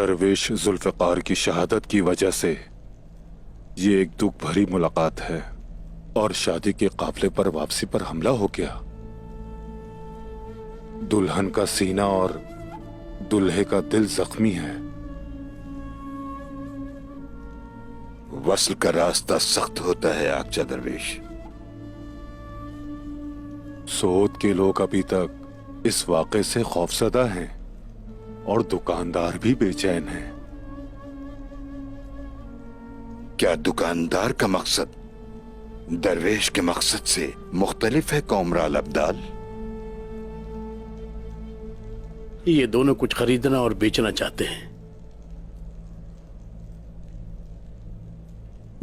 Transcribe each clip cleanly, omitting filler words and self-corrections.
दरवेश जुल्फ़िकार की शहादत की वजह से ये एक दुख भरी मुलाकात है और शादी के काफिले पर वापसी पर हमला हो गया। दुल्हन का सीना और दुल्हे का दिल जख्मी है। वस्ल का रास्ता सख्त होता है आकचा दरवेश। सोद के लोग अभी तक इस वाक़े से खौफजदा हैं और दुकानदार भी बेचैन हैं। क्या दुकानदार का मकसद दरवेश के मकसद से मुख्तलिफ है कौमराल अब्दाल? ये दोनों कुछ खरीदना और बेचना चाहते हैं।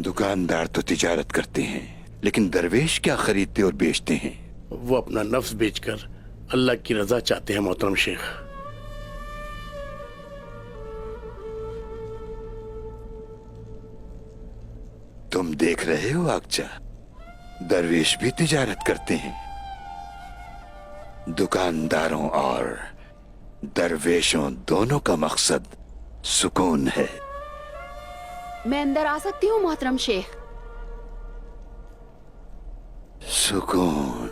दुकानदार तो तिजारत करते हैं, लेकिन दरवेश क्या खरीदते और बेचते हैं? वो अपना नफ्स बेचकर अल्लाह की रजा चाहते हैं मोहतरम शेख। तुम देख रहे हो आकचा, दरवेश भी तिजारत करते हैं। दुकानदारों और दरवेशों दोनों का मकसद सुकून है। मैं अंदर आ सकती हूँ मोहतरम शेख? सुकून।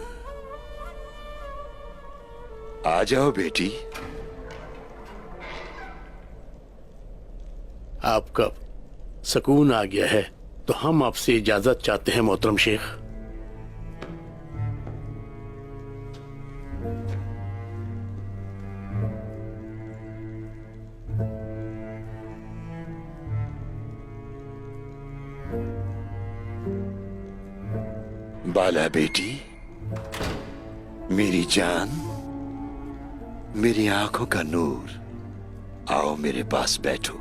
आ जाओ बेटी। आपका सुकून आ गया है तो हम आपसे इजाजत चाहते हैं मोहतरम शेख। बाला बेटी, मेरी जान, मेरी आंखों का नूर, आओ मेरे पास बैठो।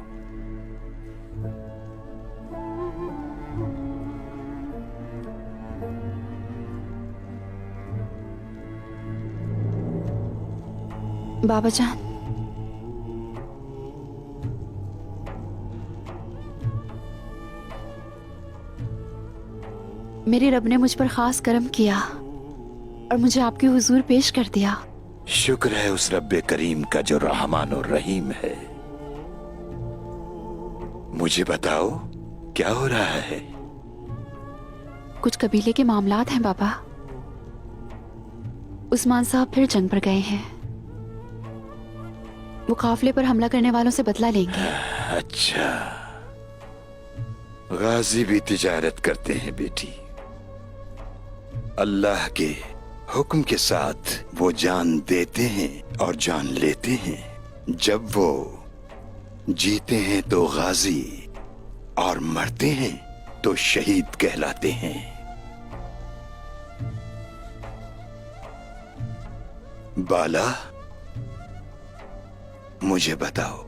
बाबा जान, मेरे रब ने मुझ पर खास करम किया और मुझे आपके हुजूर पेश कर दिया। शुक्र है उस रब्बे करीम का जो रहमान और रहीम है। मुझे बताओ क्या हो रहा है? कुछ कबीले के मामलात हैं बाबा। उस्मान साहब फिर जंग पर गए हैं। वो काफिले पर हमला करने वालों से बदला लेंगे। अच्छा, गाजी भी तिजारत करते हैं बेटी। अल्लाह के हुक्म के साथ वो जान देते हैं और जान लेते हैं। जब वो जीते हैं तो गाजी और मरते हैं तो शहीद कहलाते हैं। बाला, मुझे बताओ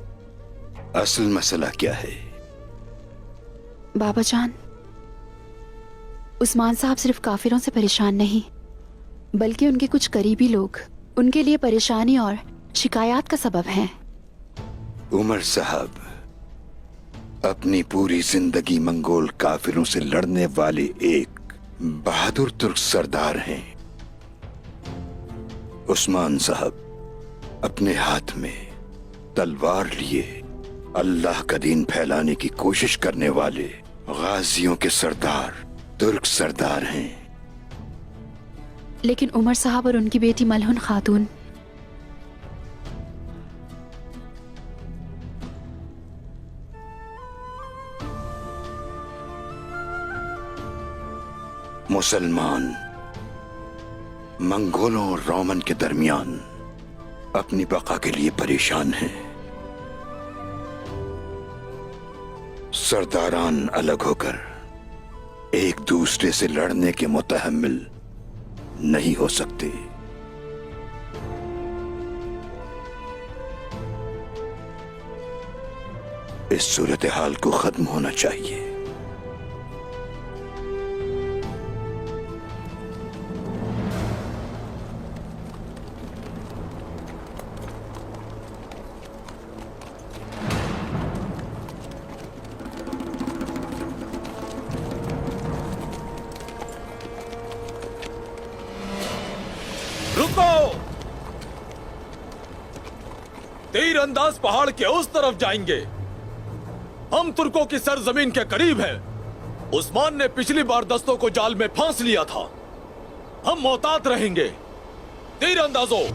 असल मसला क्या है? बाबा जान, उस्मान साहब सिर्फ काफिरों से परेशान नहीं, बल्कि उनके कुछ करीबी लोग उनके लिए परेशानी और शिकायत का सबब हैं। उमर साहब अपनी पूरी जिंदगी मंगोल काफिरों से लड़ने वाले एक बहादुर तुर्क सरदार हैं। उस्मान साहब अपने हाथ में तलवार लिए अल्लाह का दीन फैलाने की कोशिश करने वाले गाजियों के सरदार तुर्क सरदार हैं। लेकिन उमर साहब और उनकी बेटी मलहुन खातून मुसलमान मंगोलों और रोमन के दरमियान अपनी बका के लिए परेशान हैं। सरदारान अलग होकर एक दूसरे से लड़ने के मुतहम्मिल नहीं हो सकते। इस सूरत हाल को खत्म होना चाहिए। तीरंदाज पहाड़ के उस तरफ जाएंगे। हम तुर्कों की सरजमीन के करीब हैं। उस्मान ने पिछली बार दस्तों को जाल में फांस लिया था। हम मोहतात रहेंगे। तीरंदाजों,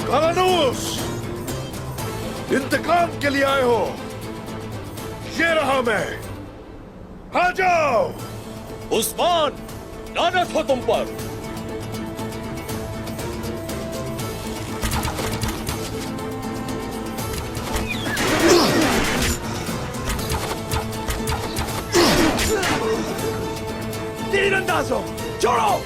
कालानूस, इंतकाम के लिए आए हो? ये रहा मैं। आ जाओ। उस्मान, लानत हो तुम पर। तीरंदाजों, छोड़ो।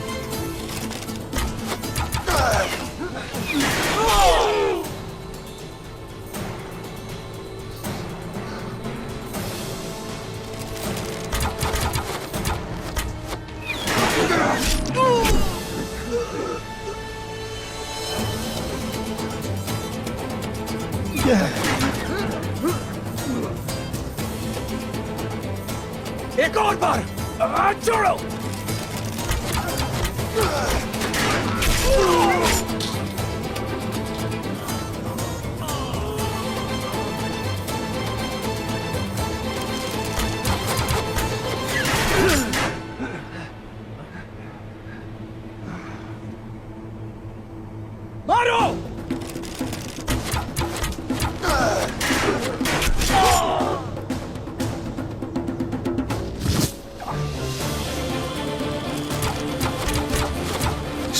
एक और बार। छोड़ो। मारो।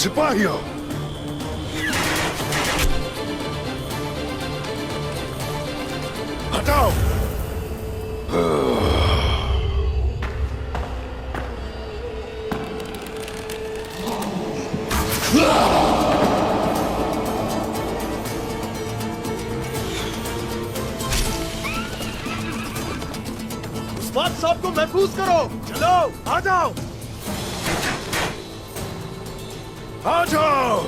सिपाहियों, हटाओ। उस्मान साहब को महफूज करो। चलो, आ जाओ। आ जाओ।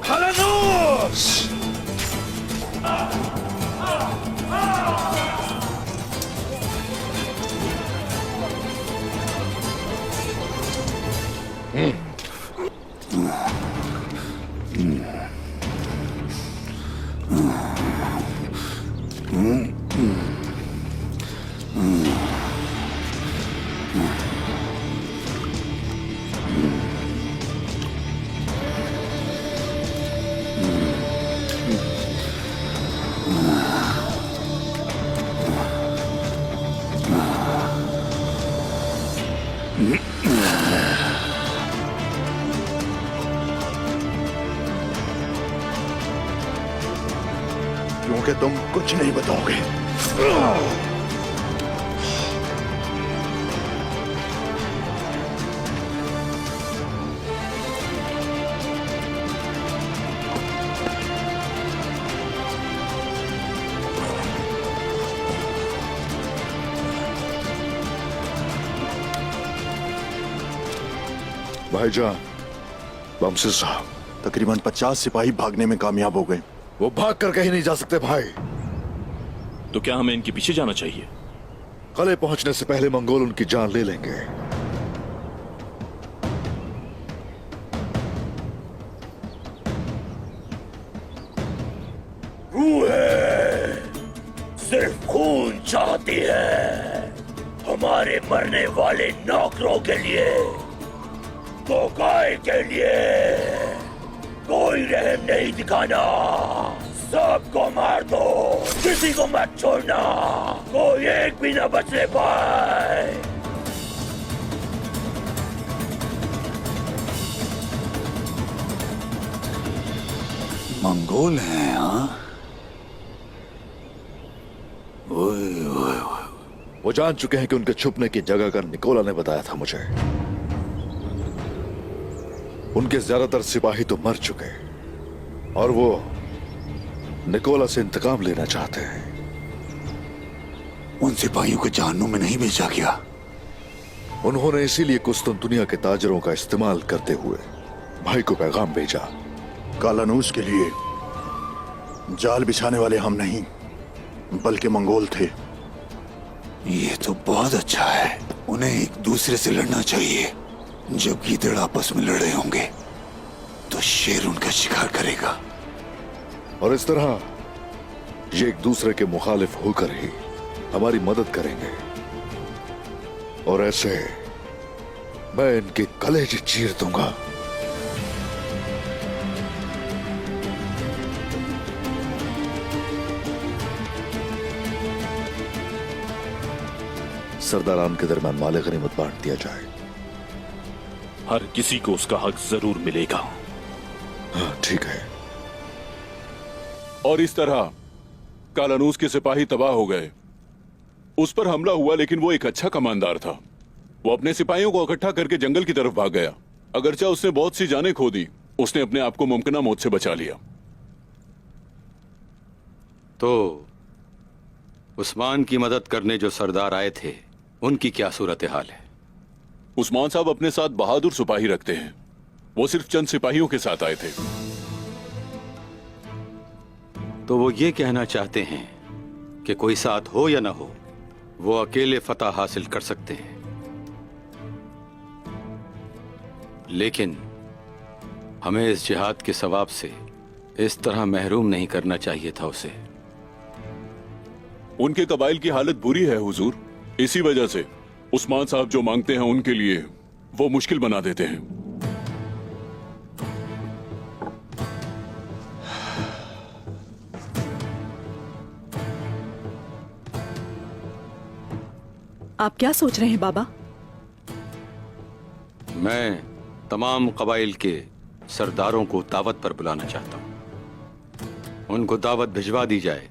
Kalanos! क्योंकि तुम कुछ नहीं बताओगे। भाईजान, बमसे साहब, तकरीबन 50 सिपाही भागने में कामयाब हो गए। वो भाग कर कहीं नहीं जा सकते भाई। तो क्या हमें इनके पीछे जाना चाहिए? कले पहुंचने से पहले मंगोल उनकी जान ले लेंगे। सिर्फ खून चाहती है हमारे मरने वाले नौकरों के लिए, तो गाय के लिए कोई रहम नहीं दिखाना। सबको मार दो, किसी को मत छोड़ना, कोई एक भी ना बचने पाए। मंगोल हैं, हाँ? ओए ओए ओए। वो जान चुके हैं कि उनके छुपने की जगह का निकोला ने बताया था मुझे। उनके ज्यादातर सिपाही तो मर चुके और वो निकोला से इंतकाम लेना चाहते हैं। उन सिपाहियों को जहन्नुम में नहीं भेजा गया। उन्होंने इसीलिए कुस्तुनतुनिया के ताजरों का इस्तेमाल करते हुए भाई को पैगाम भेजा। कालानूस के लिए जाल बिछाने वाले हम नहीं, बल्कि मंगोल थे। ये तो बहुत अच्छा है। उन्हें एक दूसरे से लड़ना चाहिए। जब गीदड़ आपस में लड़े होंगे तो शेर उनका शिकार करेगा। और इस तरह ये एक दूसरे के मुखालिफ होकर ही हमारी मदद करेंगे। और ऐसे मैं इनके कलेजे चीर दूंगा। सरदारान के दरमियान माले गनीमत बांट दिया जाए। हर किसी को उसका हक जरूर मिलेगा। हाँ, ठीक है। और इस तरह कालानूस के सिपाही तबाह हो गए। उस पर हमला हुआ, लेकिन वो एक अच्छा कमांडर था। वो अपने सिपाहियों को इकट्ठा करके जंगल की तरफ भाग गया। अगरचे उसने बहुत सी जानें खो दी, उसने अपने आप को मुमकिना मौत से बचा लिया। तो उस्मान की मदद करने जो सरदार आए थे, उनकी क्या सूरत हाल है? उस्मान साहब अपने साथ बहादुर सिपाही रखते हैं। वो सिर्फ चंद सिपाहियों के साथ आए थे। तो वो ये कहना चाहते हैं कि कोई साथ हो या ना हो, वो अकेले फतह हासिल कर सकते हैं। लेकिन हमें इस जिहाद के सवाब से इस तरह महरूम नहीं करना चाहिए था उसे। उनके कबाइल की हालत बुरी है हुजूर। इसी वजह से उस्मान साहब जो मांगते हैं उनके लिए वो मुश्किल बना देते हैं। आप क्या सोच रहे हैं बाबा? मैं तमाम कबाइल के सरदारों को दावत पर बुलाना चाहता हूं। उनको दावत भिजवा दी जाए।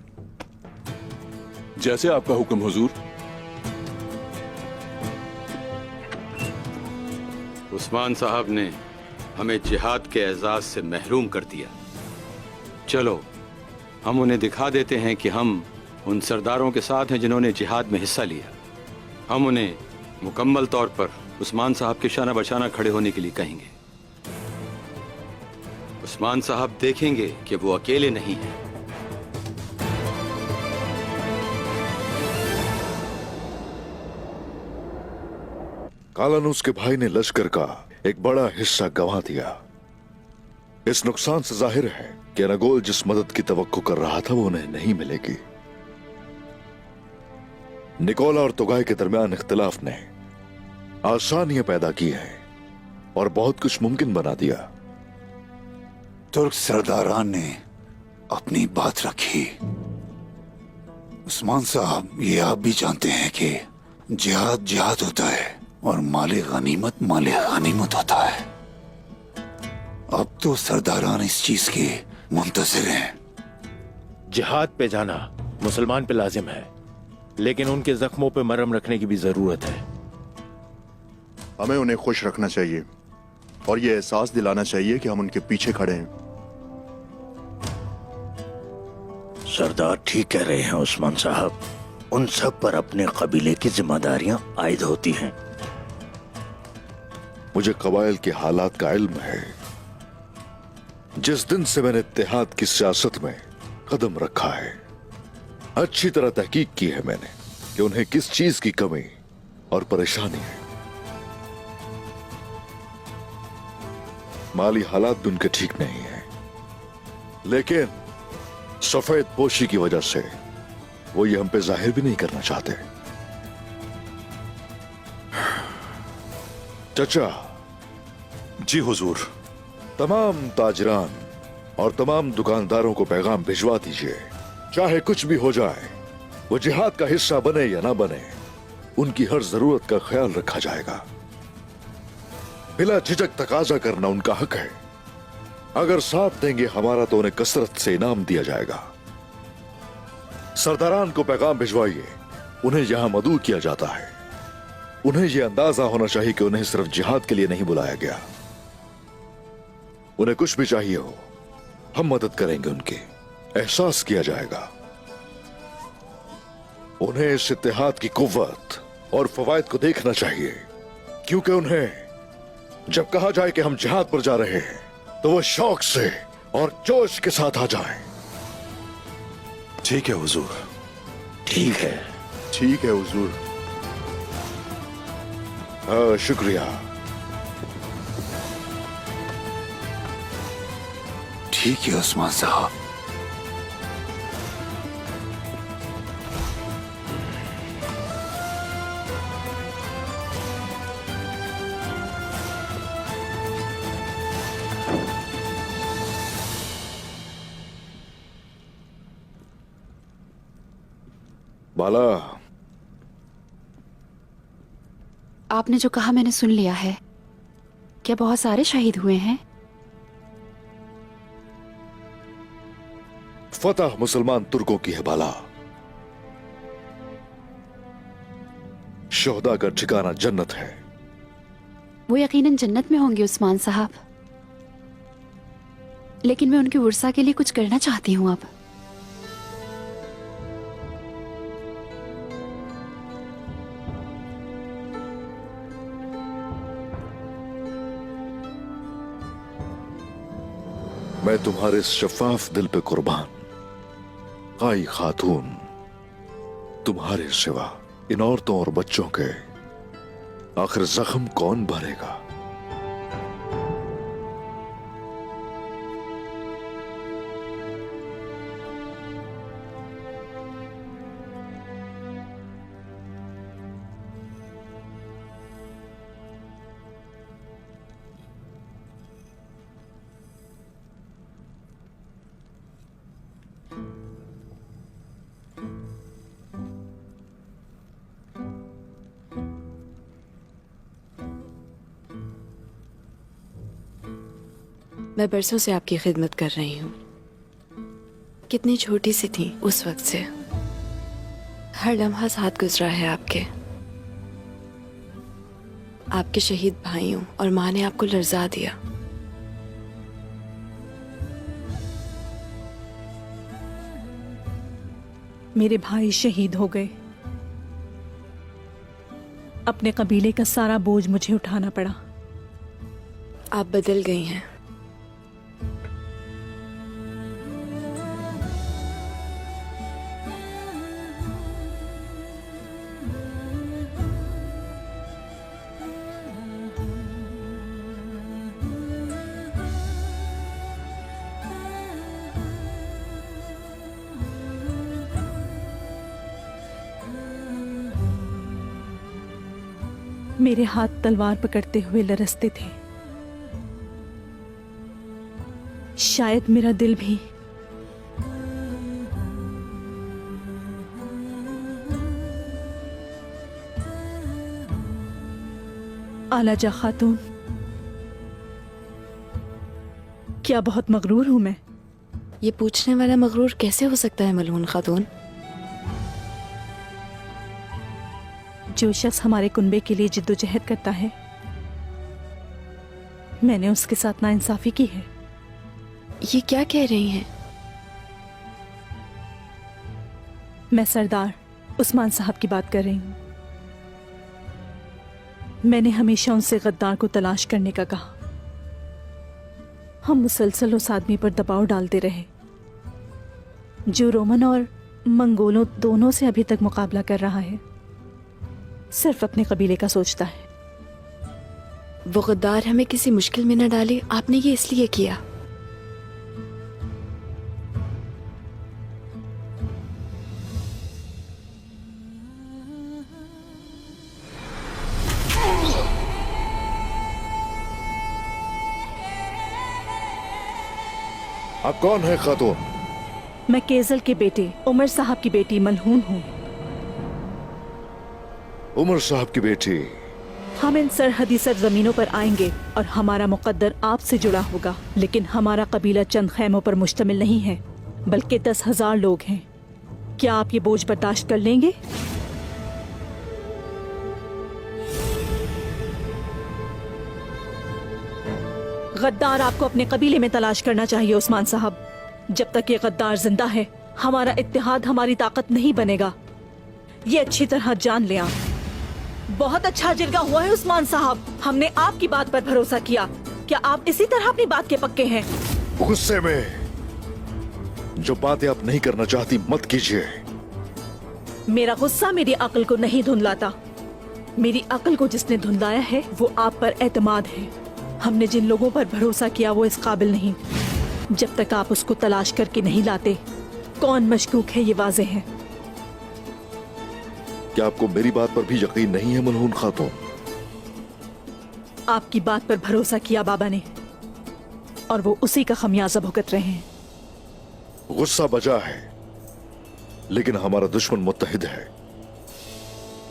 जैसे आपका हुक्म हुजूर। उस्मान साहब ने हमें जिहाद के एजाज से महरूम कर दिया। चलो हम उन्हें दिखा देते हैं कि हम उन सरदारों के साथ हैं जिन्होंने जिहाद में हिस्सा लिया। हम उन्हें मुकम्मल तौर पर उस्मान साहब के शाना बशाना खड़े होने के लिए कहेंगे। उस्मान साहब देखेंगे कि वो अकेले नहीं हैं। कालानूस के भाई ने लश्कर का एक बड़ा हिस्सा गंवा दिया। इस नुकसान से जाहिर है कि अनगोल जिस मदद की तवक्को कर रहा था वो उन्हें नहीं मिलेगी। निकोला और तुगाई के दरमियान इख्तिलाफ ने आसानियां पैदा की हैं और बहुत कुछ मुमकिन बना दिया। तुर्क सरदारान ने अपनी बात रखी। उस्मान साहब, ये आप भी जानते हैं कि जिहाद जिहाद होता है और माले गनीमत होता है। अब तो सरदारान इस चीज के मुंतज़िर हैं। जिहाद पे जाना मुसलमान पे लाजिम है, लेकिन उनके जख्मों पे मरहम रखने की भी जरूरत है। हमें उन्हें खुश रखना चाहिए और ये एहसास दिलाना चाहिए कि हम उनके पीछे खड़े हैं। सरदार ठीक कह रहे हैं उस्मान साहब, उन सब पर अपने कबीले की जिम्मेदारियां आयद होती हैं। मुझे कबाइल के हालात का इल्म है। जिस दिन से मैंने इत्तेहाद की सियासत में कदम रखा है, अच्छी तरह तहकीक की है मैंने कि उन्हें किस चीज की कमी और परेशानी है। माली हालात भी उनके ठीक नहीं है, लेकिन सफेद पोशी की वजह से वो ये हम पे जाहिर भी नहीं करना चाहते। चचा। जी हुजूर। तमाम ताजरान और तमाम दुकानदारों को पैगाम भिजवा दीजिए, चाहे कुछ भी हो जाए, वो जिहाद का हिस्सा बने या ना बने, उनकी हर जरूरत का ख्याल रखा जाएगा। बिला झिझक तकाजा करना उनका हक है। अगर साथ देंगे हमारा तो उन्हें कसरत से इनाम दिया जाएगा। सरदारान को पैगाम भिजवाइए, उन्हें यहां मदऊ किया जाता है। उन्हें यह अंदाजा होना चाहिए कि उन्हें सिर्फ जिहाद के लिए नहीं बुलाया गया। उन्हें कुछ भी चाहिए हो, हम मदद करेंगे। उनके एहसास किया जाएगा। उन्हें इस इत्तेहाद की कुव्वत और फवायद को देखना चाहिए, क्योंकि उन्हें जब कहा जाए कि हम जिहाद पर जा रहे हैं तो वो शौक से और जोश के साथ आ जाएं। ठीक है हुजूर। ठीक है। ठीक है हुजूर। हाँ, शुक्रिया। ठीक है उस्मान साहब। बाला, आपने जो कहा मैंने सुन लिया है। क्या बहुत सारे शहीद हुए हैं? फतह मुसलमान तुर्कों की है बाला। शोहदा का ठिकाना जन्नत है। वो यकीनन जन्नत में होंगे उस्मान साहब, लेकिन मैं उनकी उर्सा के लिए कुछ करना चाहती हूँ। अब मैं तुम्हारे इस शफाफ दिल पे कुर्बान। काई खातून, तुम्हारे सिवा इन औरतों और बच्चों के आखिर जख्म कौन भरेगा? मैं बरसों से आपकी खिदमत कर रही हूँ। कितनी छोटी सी थी उस वक्त से, हर लम्हा साथ गुजरा है आपके। आपके शहीद भाइयों और माँ ने आपको लर्जा दिया। मेरे भाई शहीद हो गए, अपने कबीले का सारा बोझ मुझे उठाना पड़ा। आप बदल गई हैं। मेरे हाथ तलवार पकड़ते हुए लरसते थे। शायद मेरा दिल भी आलाजा खातून, क्या बहुत मगरूर हूं मैं। ये पूछने वाला मगरूर कैसे हो सकता है मलून खातून? जो शख्स हमारे कुनबे के लिए जिद्दोजहद करता है, मैंने उसके साथ नाइंसाफी की है। ये क्या कह रही हैं? मैं सरदार उस्मान साहब की बात कर रही हूँ। मैंने हमेशा उनसे गद्दार को तलाश करने का कहा। हम मुसलसल उस आदमी पर दबाव डालते रहे जो रोमन और मंगोलों दोनों से अभी तक मुकाबला कर रहा है, सिर्फ अपने कबीले का सोचता है। वो गद्दार हमें किसी मुश्किल में न डाले, आपने ये इसलिए किया। आप कौन है खातून? मैं केजल के बेटे उमर साहब की बेटी मलहून हूँ। उमर साहब की बेटी? हम इन सरहदी सरजमीनों पर आएंगे और हमारा मुकद्दर आपसे जुड़ा होगा, लेकिन हमारा कबीला चंद खैमों पर मुश्तमिल नहीं है, बल्कि 10,000 लोग हैं। क्या आप ये बोझ बर्दाश्त कर लेंगे? गद्दार आपको अपने कबीले में तलाश करना चाहिए उस्मान साहब। जब तक ये गद्दार जिंदा है, हमारा इत्तेहाद हमारी ताकत नहीं बनेगा। ये अच्छी तरह जान ले आप। बहुत अच्छा जिरगा हुआ है उस्मान साहब, हमने आपकी बात पर भरोसा किया। क्या आप इसी तरह अपनी बात के पक्के हैं? गुस्से में जो बातें आप नहीं करना चाहती मत कीजिए। मेरा गुस्सा मेरी अक्ल को नहीं धुंधलाता। मेरी अक्ल को जिसने धुंधलाया है वो आप पर एतमाद है। हमने जिन लोगों पर भरोसा किया वो इस काबिल नहीं। जब तक आप उसको तलाश करके नहीं लाते, कौन मशकूक है ये वाज़ेह है। क्या आपको मेरी बात पर भी यकीन नहीं है मलहून खातून? आपकी बात पर भरोसा किया बाबा ने, और वो उसी का खमियाजा भुगत रहे हैं। गुस्सा बजा है, लेकिन हमारा दुश्मन मुत्तहिद है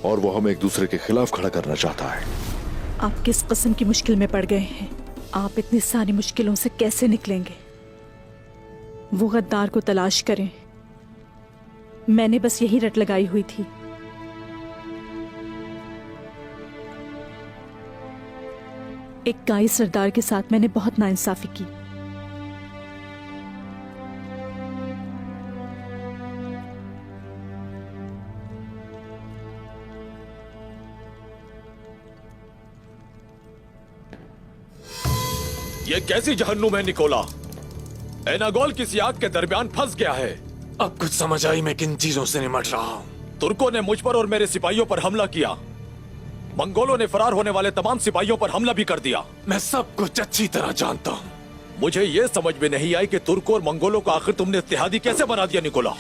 और वो हमें एक दूसरे के खिलाफ खड़ा करना चाहता है। आप किस किस्म की मुश्किल में पड़ गए हैं? आप इतनी सारी मुश्किलों से कैसे निकलेंगे? वो गद्दार को तलाश करें। मैंने बस यही रट लगाई हुई थी। एक गाई सरदार के साथ मैंने बहुत नाइंसाफी की। ये कैसी जहन्नुम है निकोला? एनागोल किसी आग के दरमियान फंस गया है। अब कुछ समझ आई मैं किन चीजों से निमट रहा हूँ। तुर्कों ने मुझ पर और मेरे सिपाहियों पर हमला किया। मंगोलों ने फरार होने वाले तमाम सिपाहियों पर हमला भी कर दिया। मैं सब कुछ अच्छी तरह जानता हूँ। मुझे ये समझ में नहीं आई कि तुर्कों और मंगोलों को आखिर तुमने इत्तेहादी कैसे बना दिया निकोला?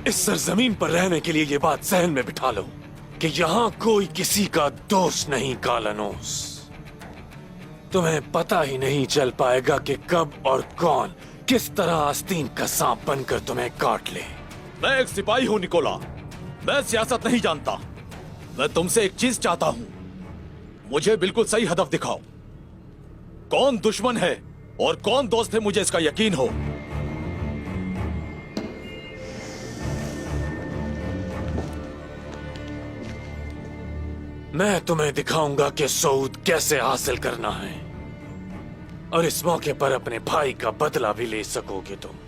इस सरजमीन पर रहने के लिए ये बात सहन में बिठा लो कि यहाँ कोई किसी का दोस्त नहीं कालानोस। तुम्हें पता ही नहीं चल पाएगा कि कब और कौन किस तरह आस्तीन का सांप बनकर तुम्हें काट ले। मैं एक सिपाही हूँ निकोला, मैं सियासत नहीं जानता। मैं तुमसे एक चीज चाहता हूँ, मुझे बिल्कुल सही हदफ दिखाओ। कौन दुश्मन है और कौन दोस्त है, मुझे इसका यकीन हो। मैं तुम्हें दिखाऊंगा कि सऊद कैसे हासिल करना है, और इस मौके पर अपने भाई का बदला भी ले सकोगे तुम।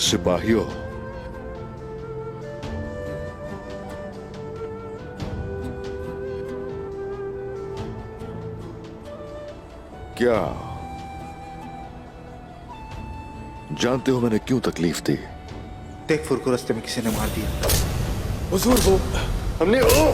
सिपाहियों, क्या जानते हो मैंने क्यों तकलीफ दी? तेकफुर को रास्ते में किसी ने मार दिया। हुजूर वो हमने वो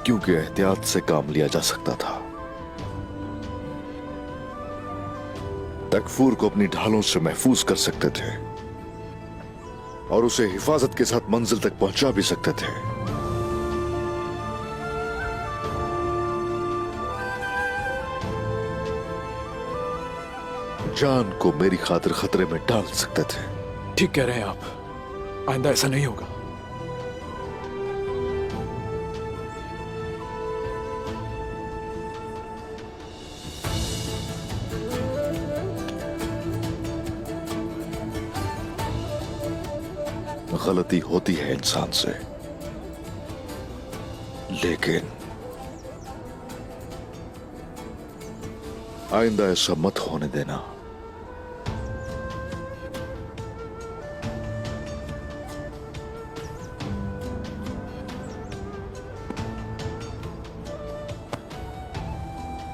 क्योंकि एहतियात से काम लिया जा सकता था। तकफूर को अपनी ढालों से महफूज कर सकते थे और उसे हिफाजत के साथ मंजिल तक पहुंचा भी सकते थे। जान को मेरी खातिर खतरे में डाल सकते थे। ठीक कह रहे हैं आप, आइंदा ऐसा नहीं होगा। गलती होती है इंसान से, लेकिन आइंदा ऐसा मत होने देना।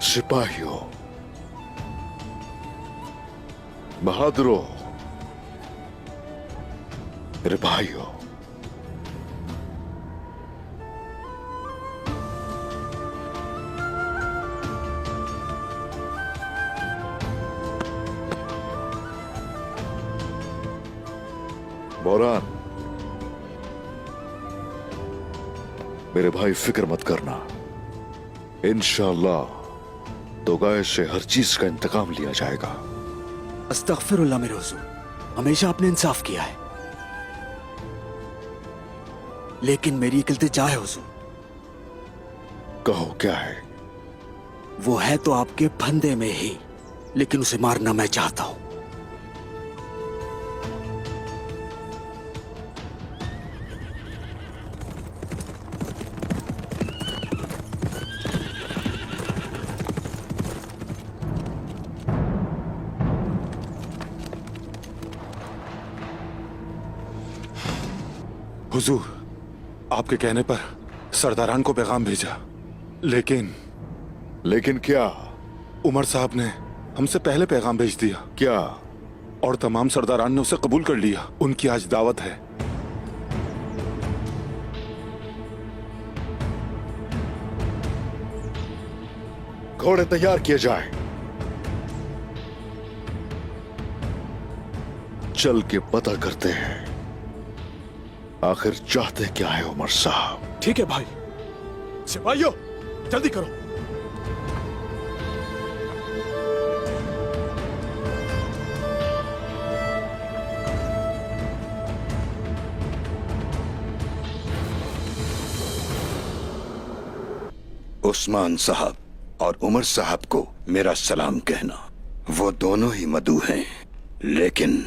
सिपाहियों, बहादुरों, मेरे भाइयों, बोरान, मेरे भाई फिक्र मत करना। इंशाअल्लाह तो गाय से हर चीज का इंतकाम लिया जाएगा। अस्तगफिरुल्लाह मेरे हुजूर, हमेशा आपने इंसाफ किया है, लेकिन मेरी एक इल्तिजा है हुजूर। कहो क्या है? वो है तो आपके फंदे में ही, लेकिन उसे मारना मैं चाहता हूं। हुजूर, आपके कहने पर सरदारान को पैगाम भेजा, लेकिन क्या? उमर साहब ने हमसे पहले पैगाम भेज दिया। क्या? और तमाम सरदारान ने उसे कबूल कर लिया। उनकी आज दावत है। घोड़े तैयार किए जाए। चल के पता करते हैं आखिर चाहते क्या है उमर साहब। ठीक है भाई। सिपाहियों, जल्दी करो। उस्मान साहब और उमर साहब को मेरा सलाम कहना। वो दोनों ही मधु हैं, लेकिन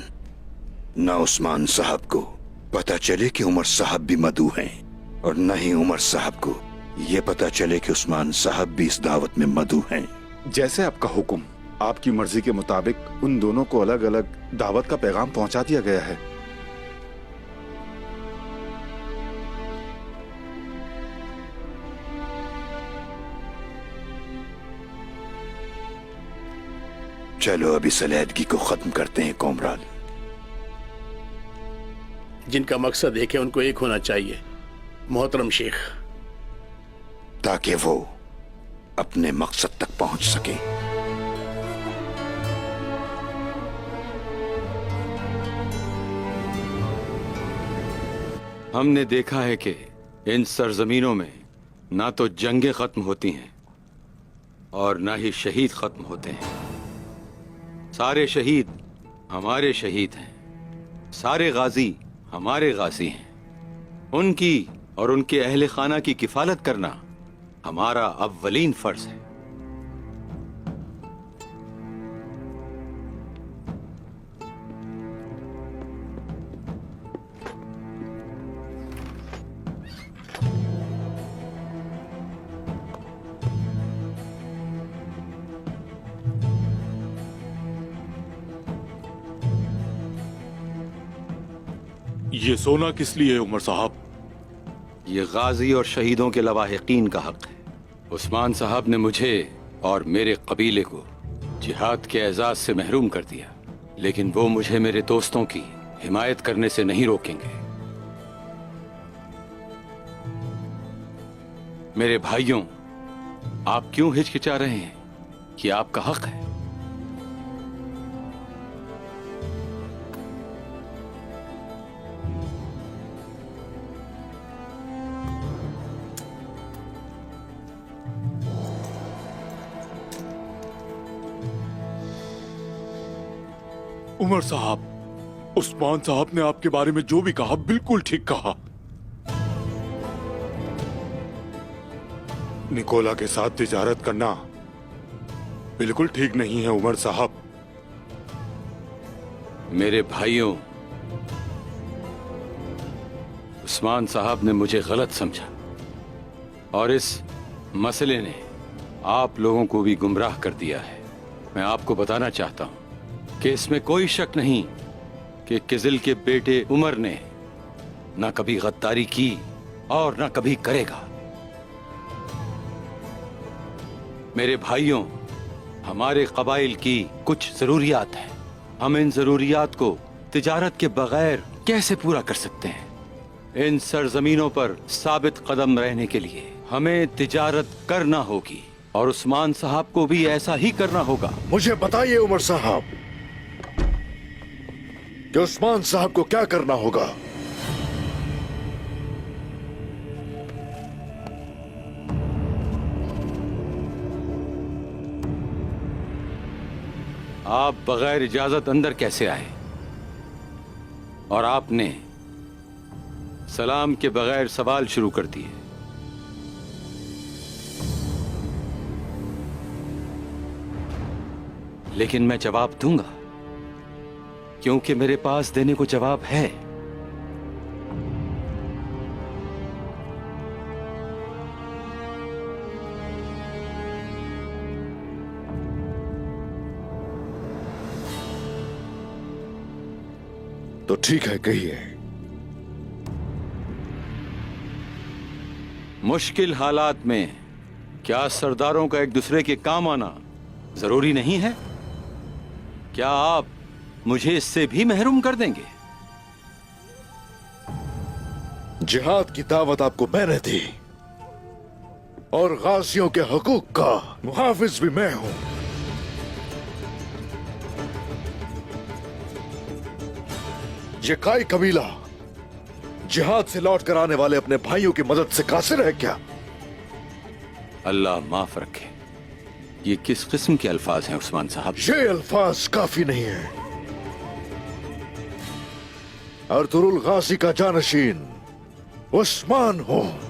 न उस्मान साहब को पता चले कि उमर साहब भी मधु हैं, और न ही उमर साहब को ये पता चले कि उस्मान साहब भी इस दावत में मधु हैं। जैसे आपका हुक्म, आपकी मर्जी के मुताबिक उन दोनों को अलग अलग दावत का पैगाम पहुंचा दिया गया है। चलो अभी सलीदगी को खत्म करते हैं कोमराल। जिनका मकसद एक है उनको एक होना चाहिए मोहतरम शेख, ताकि वो अपने मकसद तक पहुंच सके। हमने देखा है कि इन सरजमीनों में ना तो जंगें खत्म होती हैं और ना ही शहीद खत्म होते हैं। सारे शहीद हमारे शहीद हैं, सारे गाजी हमारे गाजी हैं। उनकी और उनके अहले खाना की किफालत करना हमारा अव्वलीन फर्ज है। ये सोना किस लिए है उमर साहब? ये गाजी और शहीदों के लवाहिकीन का हक है। उस्मान साहब ने मुझे और मेरे कबीले को जिहाद के एजाज से महरूम कर दिया, लेकिन वो मुझे मेरे दोस्तों की हिमायत करने से नहीं रोकेंगे। मेरे भाइयों, आप क्यों हिचकिचा रहे हैं? कि आपका हक है। उमर साहब, उस्मान साहब ने आपके बारे में जो भी कहा बिल्कुल ठीक कहा। निकोला के साथ तिजारत करना बिल्कुल ठीक नहीं है उमर साहब। मेरे भाइयों, उस्मान साहब ने मुझे गलत समझा और इस मसले ने आप लोगों को भी गुमराह कर दिया है। मैं आपको बताना चाहता हूं कि इसमें कोई शक नहीं कि किजिल के बेटे उमर ने ना कभी गद्दारी की और ना कभी करेगा। मेरे भाइयों, हमारे कबाइल की कुछ जरूरियात हैं। हम इन जरूरियात को तिजारत के बगैर कैसे पूरा कर सकते हैं? इन सरजमीनों पर साबित कदम रहने के लिए हमें तिजारत करना होगी और उस्मान साहब को भी ऐसा ही करना होगा। मुझे बताइए उमर साहब कि उस्मान साहब को क्या करना होगा? आप बगैर इजाजत अंदर कैसे आए? और आपने सलाम के बगैर सवाल शुरू कर दिए। लेकिन मैं जवाब दूंगा, क्योंकि मेरे पास देने को जवाब है। तो ठीक है, कहिए। मुश्किल हालात में क्या सरदारों का एक दूसरे के काम आना जरूरी नहीं है? क्या आप मुझे इससे भी महरूम कर देंगे? जिहाद की दावत आपको मैंने दी और गाजियों के हकूक का मुहाफिज भी मैं हूं। ये काई कबीला जिहाद से लौट कर आने वाले अपने भाइयों की मदद से कासिर है क्या? अल्लाह माफ रखे। ये किस किस्म के अल्फाज हैं उस्मान साहब? ये अल्फाज काफी नहीं है। अर्तुरुल गाजी का जानशीन उस्मान हूं।